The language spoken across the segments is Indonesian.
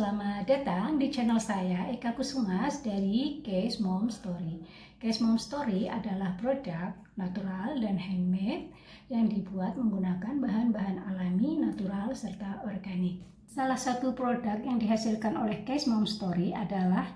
selamat datang di channel saya Eka Kusumas dari Case Mom Story. Case Mom Story adalah produk natural dan handmade yang dibuat menggunakan bahan-bahan alami, natural, serta organik. Salah satu produk yang dihasilkan oleh Case Mom Story adalah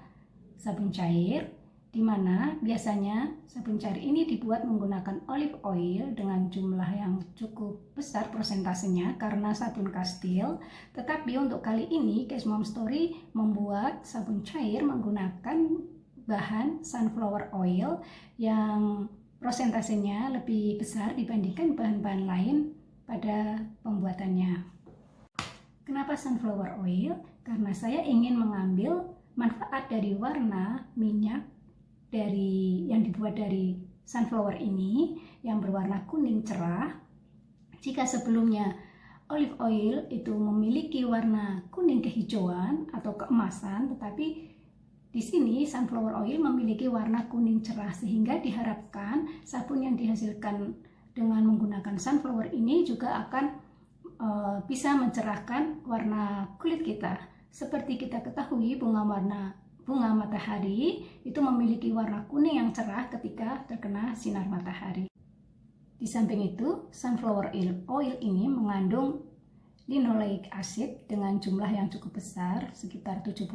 sabun cair, di mana biasanya sabun cair ini dibuat menggunakan olive oil dengan jumlah yang cukup besar persentasenya karena sabun kastil. Tetapi untuk kali ini Case Mom Story membuat sabun cair menggunakan bahan sunflower oil yang persentasenya lebih besar dibandingkan bahan-bahan lain pada pembuatannya. Kenapa sunflower oil? Karena saya ingin mengambil manfaat dari warna minyak yang dibuat dari sunflower ini yang berwarna kuning cerah. Jika sebelumnya olive oil itu memiliki warna kuning kehijauan atau keemasan, tetapi di sini sunflower oil memiliki warna kuning cerah, sehingga diharapkan sabun yang dihasilkan dengan menggunakan sunflower ini juga akan bisa mencerahkan warna kulit kita. Seperti kita ketahui, bunga matahari itu memiliki warna kuning yang cerah ketika terkena sinar matahari. Di samping itu, sunflower oil ini mengandung linoleic acid dengan jumlah yang cukup besar, sekitar 70%,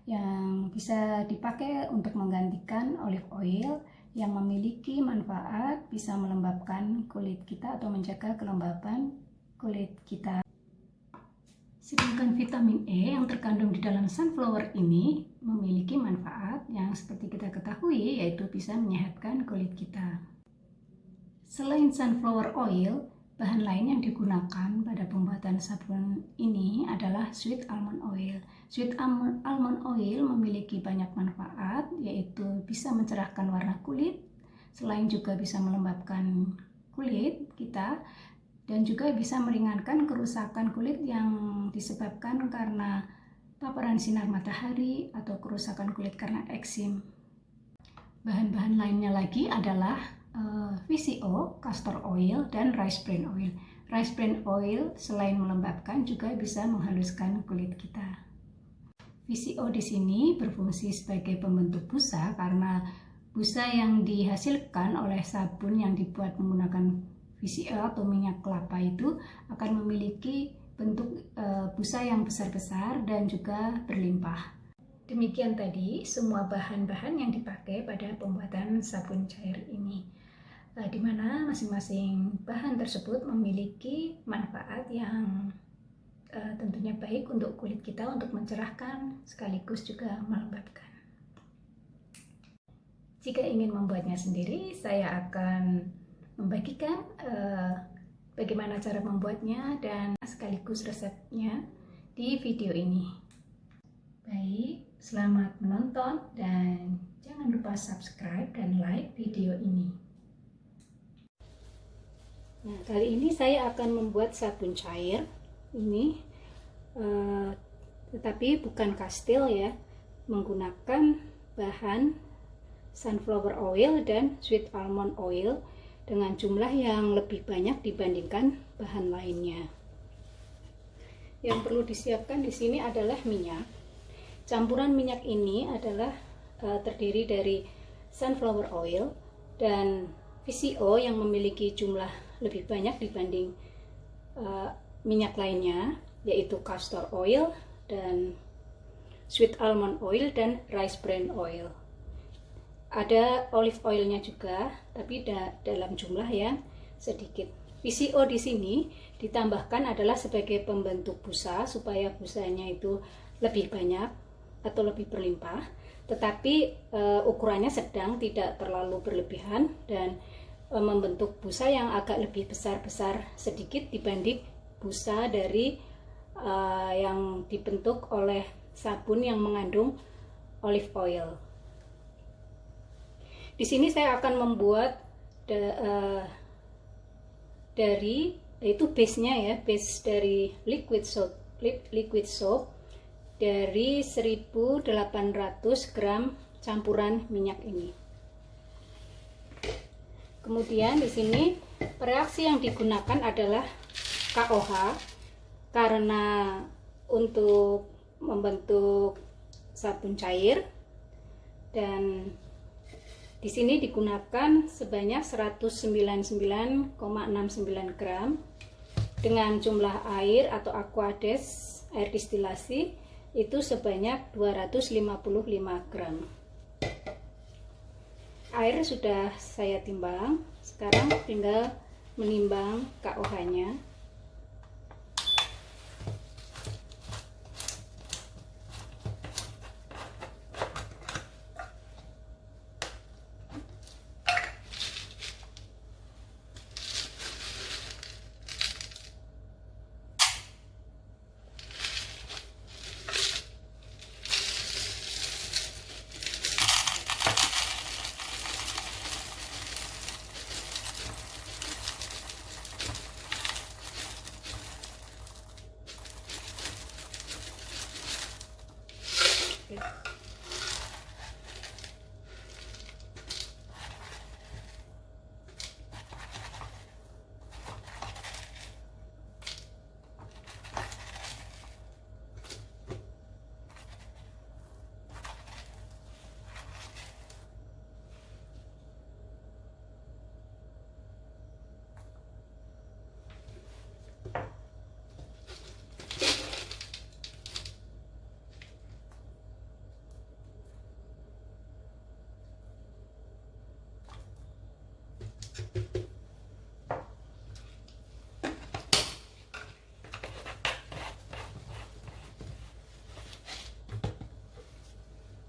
yang bisa dipakai untuk menggantikan olive oil yang memiliki manfaat bisa melembabkan kulit kita atau menjaga kelembapan kulit kita. Sedangkan vitamin E yang terkandung di dalam sunflower ini memiliki manfaat yang seperti kita ketahui, yaitu bisa menyehatkan kulit kita. Selain sunflower oil, bahan lain yang digunakan pada pembuatan sabun ini adalah sweet almond oil. Sweet almond oil memiliki banyak manfaat, yaitu bisa mencerahkan warna kulit, selain juga bisa melembabkan kulit kita, dan juga bisa meringankan kerusakan kulit yang disebabkan karena paparan sinar matahari atau kerusakan kulit karena eksim. Bahan-bahan lainnya lagi adalah VCO, castor oil, dan rice bran oil. Rice bran oil selain melembabkan juga bisa menghaluskan kulit kita. VCO di sini berfungsi sebagai pembentuk busa karena busa yang dihasilkan oleh sabun yang dibuat menggunakan VCO atau minyak kelapa itu akan memiliki bentuk busa yang besar-besar dan juga berlimpah. Demikian tadi semua bahan-bahan yang dipakai pada pembuatan sabun cair ini, di mana masing-masing bahan tersebut memiliki manfaat yang tentunya baik untuk kulit kita, untuk mencerahkan sekaligus juga melembabkan. Jika ingin membuatnya sendiri, saya akan membagikan bagaimana cara membuatnya dan sekaligus resepnya di video ini. Baik, selamat menonton dan jangan lupa subscribe dan like video ini. Nah, kali ini saya akan membuat sabun cair ini, tetapi bukan kastil ya, menggunakan bahan sunflower oil dan sweet almond oil dengan jumlah yang lebih banyak dibandingkan bahan lainnya. Yang perlu disiapkan di sini adalah minyak. Campuran minyak ini adalah terdiri dari sunflower oil dan VCO yang memiliki jumlah lebih banyak dibanding minyak lainnya, yaitu castor oil dan sweet almond oil dan rice bran oil. Ada olive oilnya juga, tapi dalam jumlah yang sedikit. VCO di sini ditambahkan adalah sebagai pembentuk busa supaya busanya itu lebih banyak atau lebih berlimpah, tetapi ukurannya sedang, tidak terlalu berlebihan dan membentuk busa yang agak lebih besar-besar sedikit dibanding busa dari yang dibentuk oleh sabun yang mengandung olive oil. Di sini saya akan membuat yaitu base-nya ya, base dari liquid soap dari 1800 gram campuran minyak ini. Kemudian di sini reaksi yang digunakan adalah KOH karena untuk membentuk sabun cair, dan di sini digunakan sebanyak 199,69 gram dengan jumlah air atau aquades, air distilasi itu sebanyak 255 gram. Air sudah saya timbang, sekarang tinggal menimbang KOH-nya.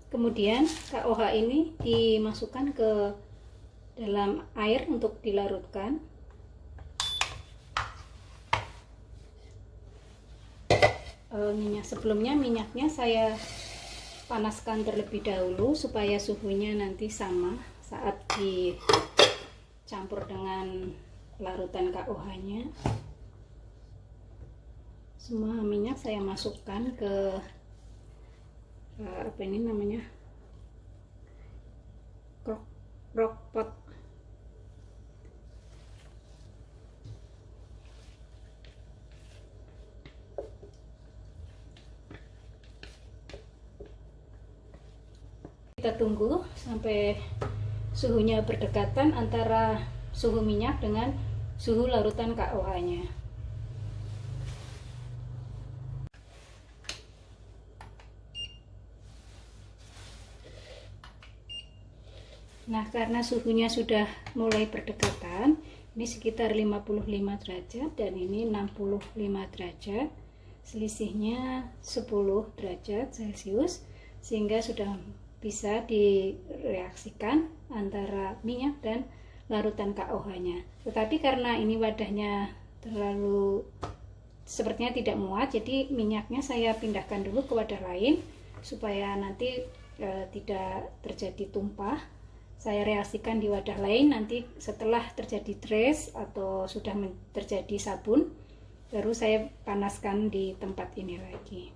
Kemudian KOH ini dimasukkan ke dalam air untuk dilarutkan. Sebelumnya minyaknya saya panaskan terlebih dahulu supaya suhunya nanti sama saat dicampur dengan larutan KOH-nya. Semua minyak saya masukkan ke apa ini namanya, crockpot. Kita tunggu sampai suhunya berdekatan antara suhu minyak dengan suhu larutan KOH-nya. Nah, karena suhunya sudah mulai berdekatan, ini sekitar 55 derajat dan ini 65 derajat, selisihnya 10 derajat Celcius, sehingga sudah bisa direaksikan antara minyak dan larutan KOH-nya. Tetapi karena ini wadahnya terlalu sepertinya tidak muat, jadi minyaknya saya pindahkan dulu ke wadah lain supaya nanti tidak terjadi tumpah. Saya reaksikan di wadah lain, nanti setelah terjadi trace atau sudah terjadi sabun, baru saya panaskan di tempat ini lagi.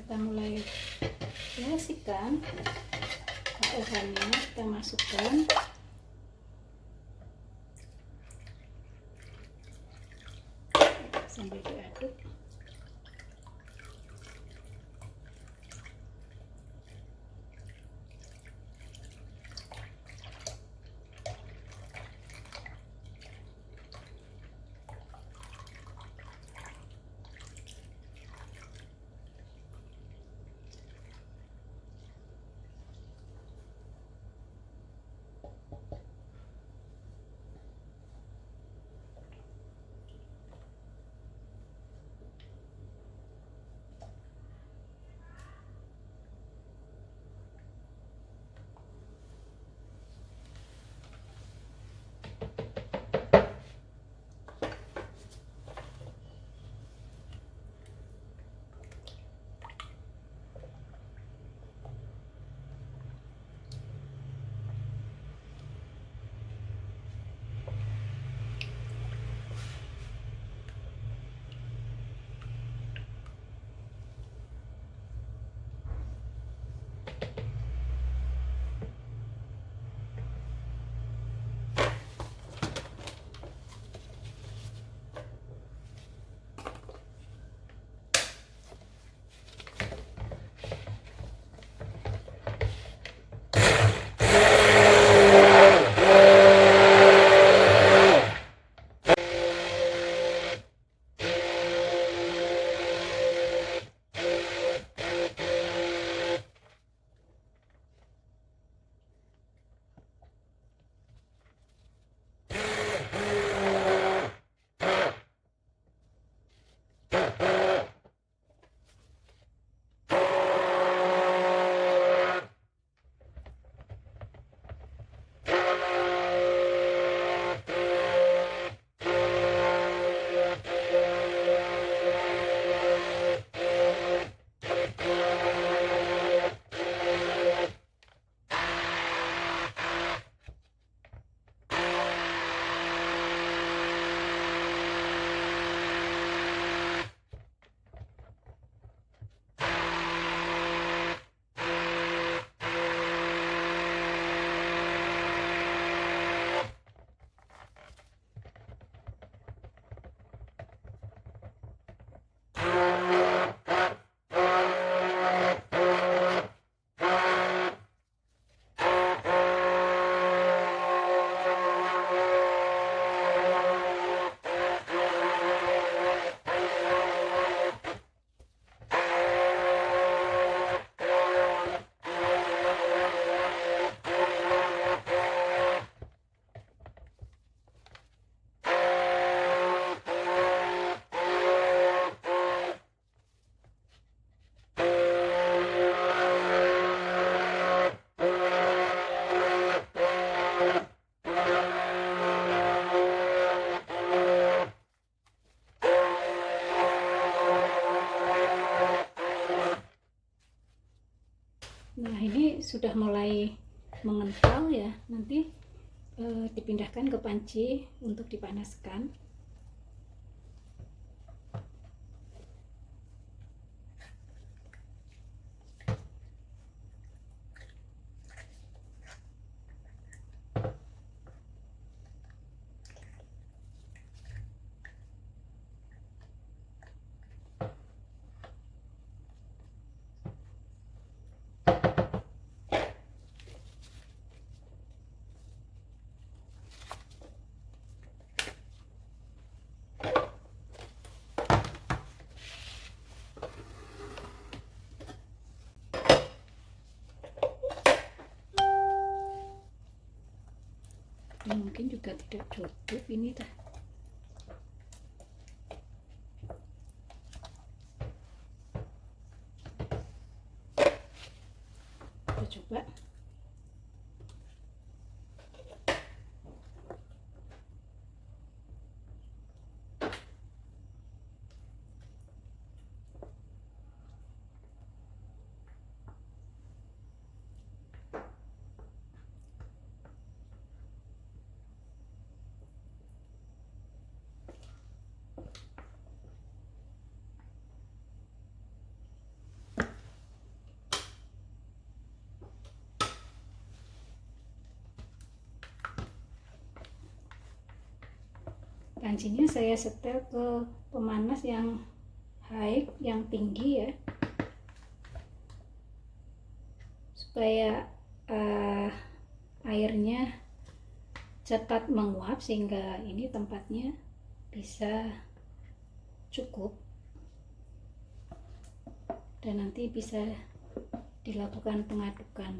Kita mulai reaksikan ovennya kita masukkan. Sambil diaduk. Nah, ini sudah mulai mengental ya. Nanti dipindahkan ke panci untuk dipanaskan. Mungkin juga tidak cukup ini dah. Kita coba. pancinya saya setel ke pemanas yang high, yang tinggi ya, supaya airnya cepat menguap sehingga ini tempatnya bisa cukup dan nanti bisa dilakukan pengadukan.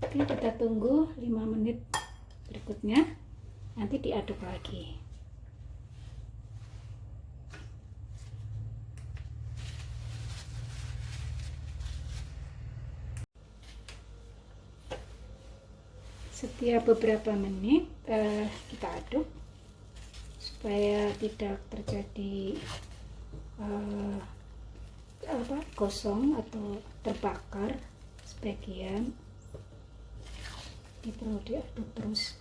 Oke, kita tunggu 5 menit berikutnya, nanti diaduk lagi. Setiap beberapa menit kita aduk supaya tidak terjadi gosong atau terbakar sebagian. Ini perlu diaduk terus.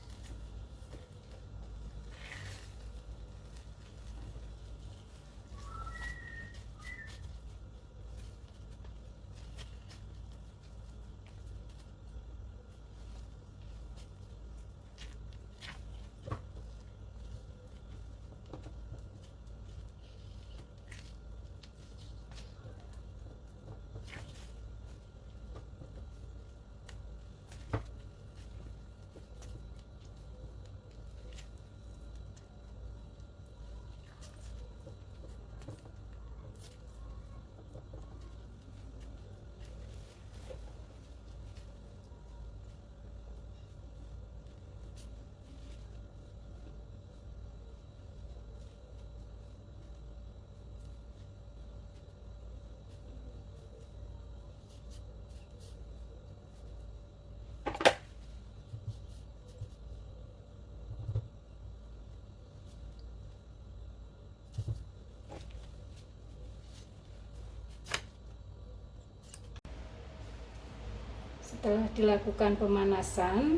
Setelah dilakukan pemanasan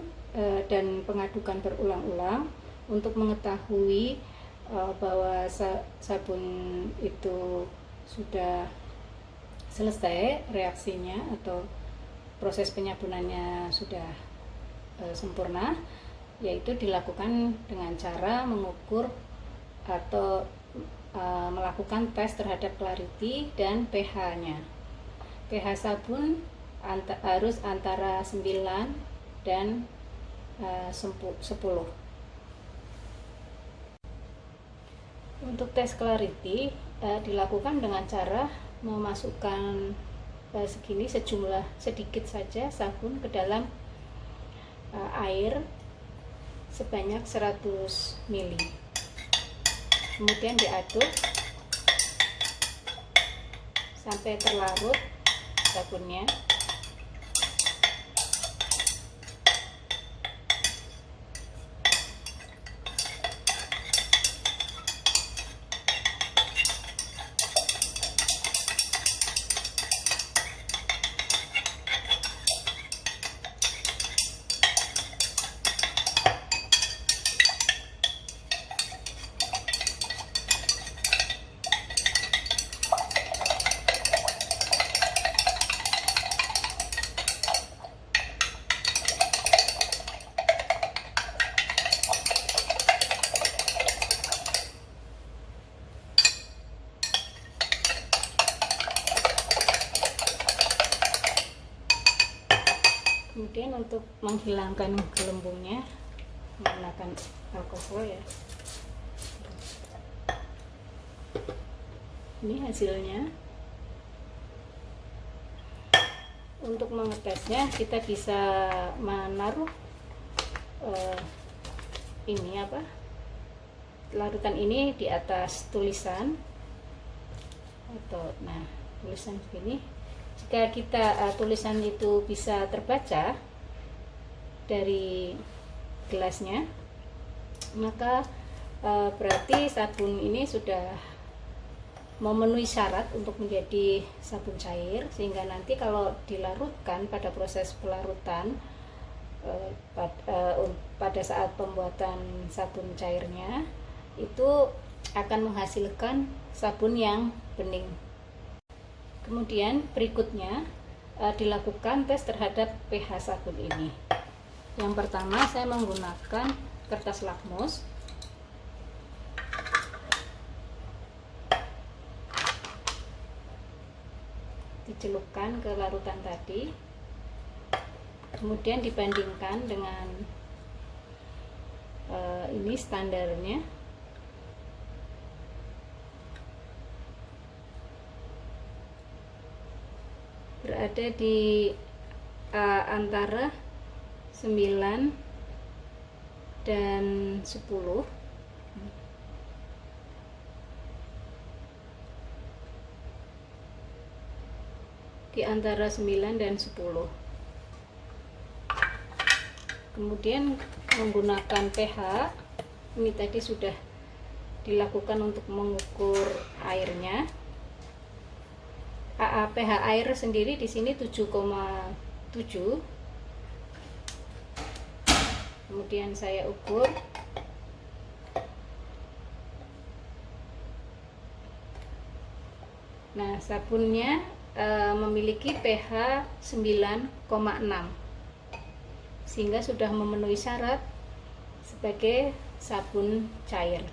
dan pengadukan berulang-ulang untuk mengetahui bahwa sabun itu sudah selesai reaksinya atau proses penyabunannya sudah sempurna, yaitu dilakukan dengan cara mengukur atau melakukan tes terhadap clarity dan pH-nya. pH sabun harus antara 9 dan 10. Untuk tes clarity dilakukan dengan cara memasukkan segini sedikit saja sabun ke dalam air sebanyak 100 ml. Kemudian diaduk sampai terlarut sabunnya. Kemudian untuk menghilangkan gelembungnya menggunakan alkohol ya. Ini hasilnya. Untuk mengetesnya kita bisa menaruh ini apa, larutan ini di atas tulisan atau tulisan begini. Jika kita tulisan itu bisa terbaca dari gelasnya, maka berarti sabun ini sudah memenuhi syarat untuk menjadi sabun cair, sehingga nanti kalau dilarutkan pada proses pelarutan pada saat pembuatan sabun cairnya itu akan menghasilkan sabun yang bening. Kemudian berikutnya dilakukan tes terhadap pH sabun ini. Yang pertama saya menggunakan kertas lakmus. Dicelupkan ke larutan tadi, kemudian dibandingkan dengan ini standarnya. Berada di antara 9 dan 10. Di antara 9 dan 10. Kemudian menggunakan pH, ini tadi sudah dilakukan untuk mengukur airnya. pH air sendiri di sini 7,7. Kemudian saya ukur. Nah, sabunnya memiliki pH 9,6, sehingga sudah memenuhi syarat sebagai sabun cair.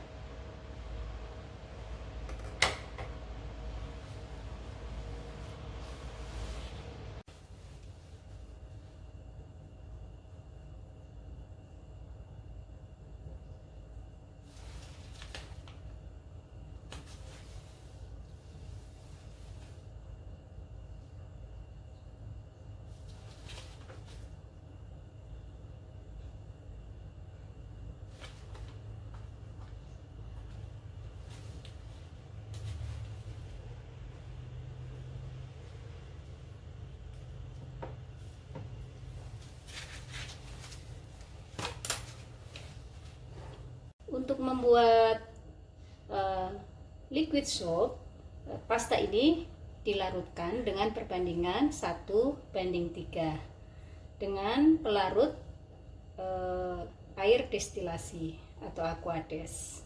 Untuk membuat liquid soap, pasta ini dilarutkan dengan perbandingan 1:3 dengan pelarut air destilasi atau aquades.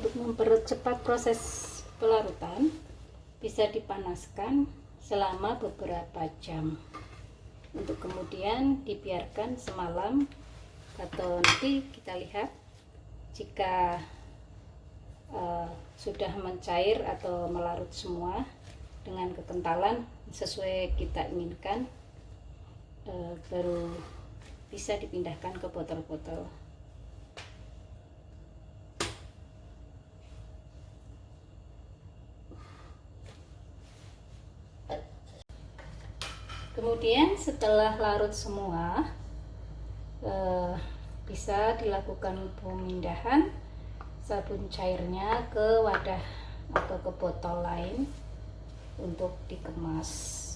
Untuk mempercepat proses pelarutan, bisa dipanaskan selama beberapa jam untuk kemudian dibiarkan semalam, atau nanti kita lihat jika sudah mencair atau melarut semua dengan kekentalan sesuai kita inginkan, baru bisa dipindahkan ke botol-botol. Kemudian setelah larut semua, bisa dilakukan pemindahan sabun cairnya ke wadah atau ke botol lain untuk dikemas.